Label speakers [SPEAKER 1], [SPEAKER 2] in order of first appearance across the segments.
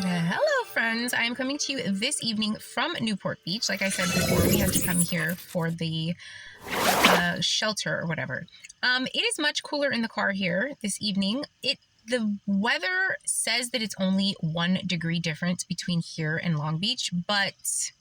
[SPEAKER 1] Hello, friends. I am coming to you this evening from Newport Beach. Like I said before, we had to come here for the shelter or whatever. It is much cooler in the car here this evening. The weather says that it's only 1 degree difference between here and Long Beach, but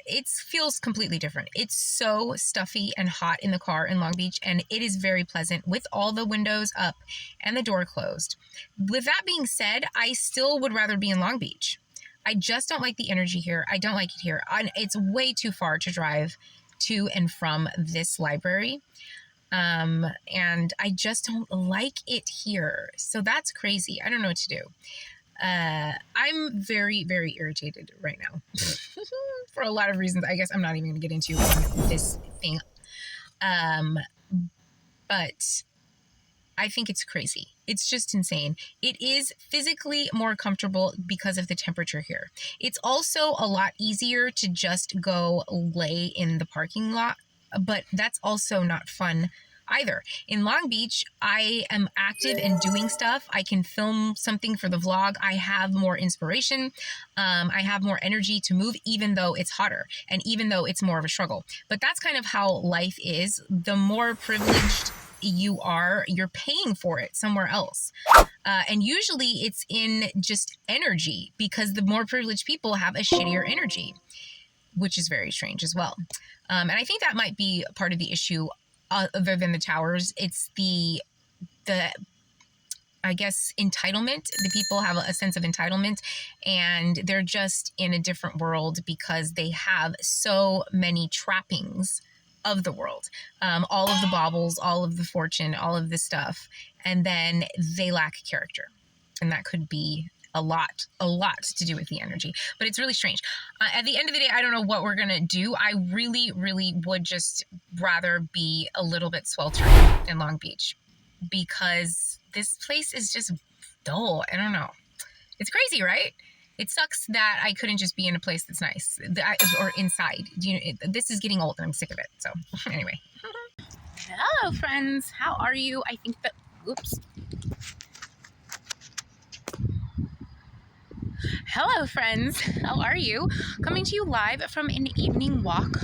[SPEAKER 1] it feels completely different. It's so stuffy and hot in the car in Long Beach, and it is very pleasant with all the windows up and the door closed. With that being said, I still would rather be in Long Beach. I just don't like the energy here. I don't like it here. It's way too far to drive to and from this library. And I just don't like it here. So that's crazy. I don't know what to do. I'm very, very irritated right now for a lot of reasons. I guess I'm not even going to get into this thing. But I think it's crazy. It's just insane. It is physically more comfortable because of the temperature here. It's also a lot easier to just go lay in the parking lot, but that's also not fun either. In Long Beach, I am active and doing stuff. I can film something for the vlog. I have more inspiration. I have more energy to move, even though it's hotter and even though it's more of a struggle. But that's kind of how life is. The more privileged you are, you're paying for it somewhere else. And usually it's in just energy, because the more privileged people have a shittier energy, which is very strange as well. And I think that might be part of the issue. Other than the towers, it's the I guess entitlement. The people have a sense of entitlement, and they're just in a different world because they have so many trappings of the world, all of the baubles, all of the fortune, all of this stuff, and then they lack character, and that could be a lot to do with the energy. But it's really strange. At the end of the day, I don't know what we're gonna do. I really, really would just rather be a little bit sweltering in Long Beach, because this place is just dull. I don't know. It's crazy, right? It sucks that I couldn't just be in a place that's nice, or inside. This is getting old and I'm sick of it. So anyway. Hello, friends. How are you? I think that, oops. Hello, friends. How are you? Coming to you live from an evening walk.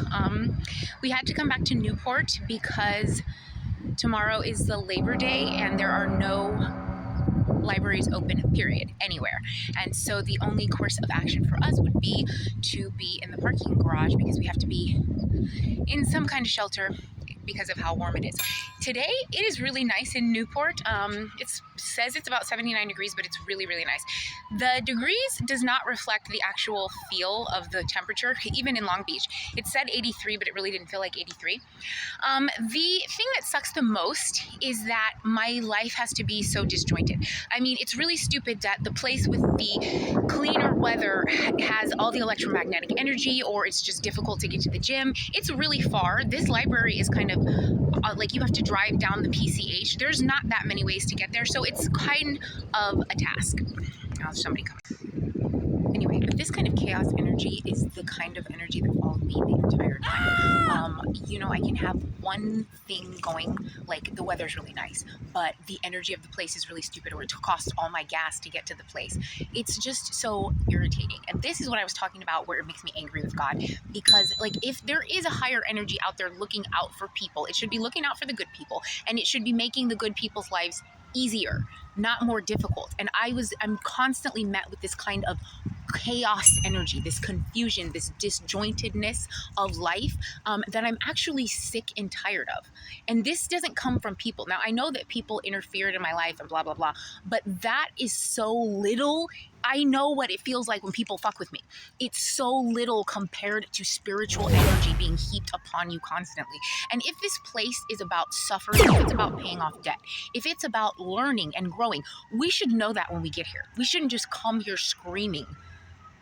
[SPEAKER 1] We had to come back to Newport because tomorrow is the Labor Day and there are no libraries open, period, anywhere. And so the only course of action for us would be to be in the parking garage, because we have to be in some kind of shelter because of how warm it is. Today, it is really nice in Newport. It says it's about 79 degrees, but it's really, really nice. The degrees does not reflect the actual feel of the temperature, even in Long Beach. It said 83, but it really didn't feel like 83. The thing that sucks the most is that my life has to be so disjointed. I mean, it's really stupid that the place with the cleaner weather has all the electromagnetic energy, or it's just difficult to get to the gym. It's really far. This library is kind of like you have to drive down the PCH. There's not that many ways to get there, so it's kind of a task. Now somebody come. Anyway, but this kind of chaos energy is the kind of energy that followed me the entire time. I can have one thing going, like the weather's really nice, but the energy of the place is really stupid, or it costs all my gas to get to the place. It's just so irritating. And this is what I was talking about, where it makes me angry with God, because like if there is a higher energy out there looking out for people, it should be looking out for the good people, and it should be making the good people's lives easier, not more difficult. And I'm constantly met with this kind of chaos energy, this confusion, this disjointedness of life that I'm actually sick and tired of. And this doesn't come from people. Now, I know that people interfered in my life and blah, blah, blah, but that is so little. I know what it feels like when people fuck with me. It's so little compared to spiritual energy being heaped upon you constantly. And if this place is about suffering, if it's about paying off debt, if it's about learning and growing, we should know that when we get here. We shouldn't just come here screaming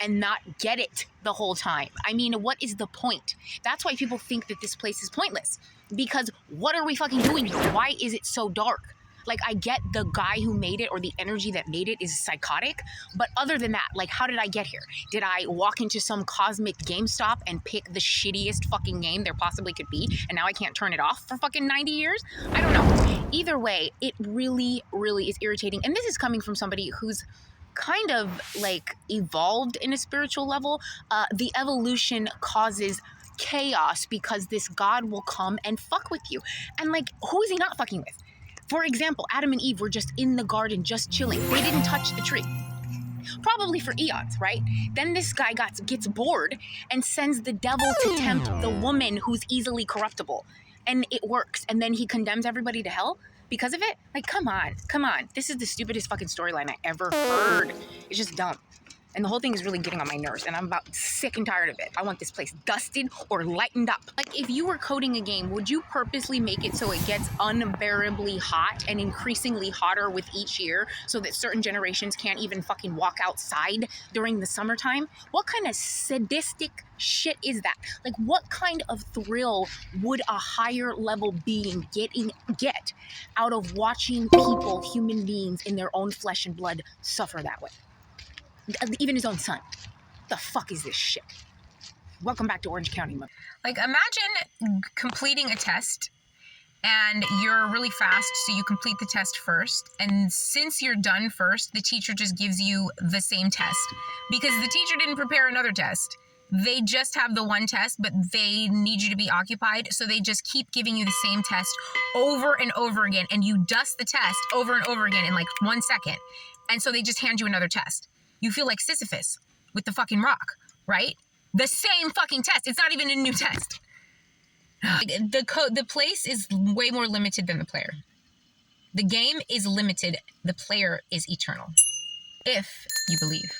[SPEAKER 1] and not get it the whole time. I mean, what is the point? That's why people think that this place is pointless. Because what are we fucking doing here? Why is it so dark? Like, I get the guy who made it, or the energy that made it, is psychotic. But other than that, like, how did I get here? Did I walk into some cosmic GameStop and pick the shittiest fucking game there possibly could be, and now I can't turn it off for fucking 90 years? I don't know. Either way, it really, really is irritating. And this is coming from somebody who's kind of like evolved in a spiritual level. The evolution causes chaos because this God will come and fuck with you. And like, who is he not fucking with? For example, Adam and Eve were just in the garden, just chilling. They didn't touch the tree. Probably for eons, right? Then this guy gets bored and sends the devil to tempt the woman who's easily corruptible. And it works. And then he condemns everybody to hell because of it? Like, come on. This is the stupidest fucking storyline I ever heard. It's just dumb. And the whole thing is really getting on my nerves, and I'm about sick and tired of it. I want this place dusted or lightened up. Like, if you were coding a game, would you purposely make it so it gets unbearably hot and increasingly hotter with each year so that certain generations can't even fucking walk outside during the summertime? What kind of sadistic shit is that? Like, what kind of thrill would a higher level being get out of watching people, human beings in their own flesh and blood, suffer that way? Even his own son. The fuck is this shit? Welcome back to Orange County. Like, imagine completing a test and you're really fast, so you complete the test first. And since you're done first, the teacher just gives you the same test because the teacher didn't prepare another test. They just have the one test, but they need you to be occupied. So they just keep giving you the same test over and over again. And you dust the test over and over again in like 1 second. And so they just hand you another test. You feel like Sisyphus with the fucking rock, right? The same fucking test. It's not even a new test. The place is way more limited than the player. The game is limited. The player is eternal. If you believe.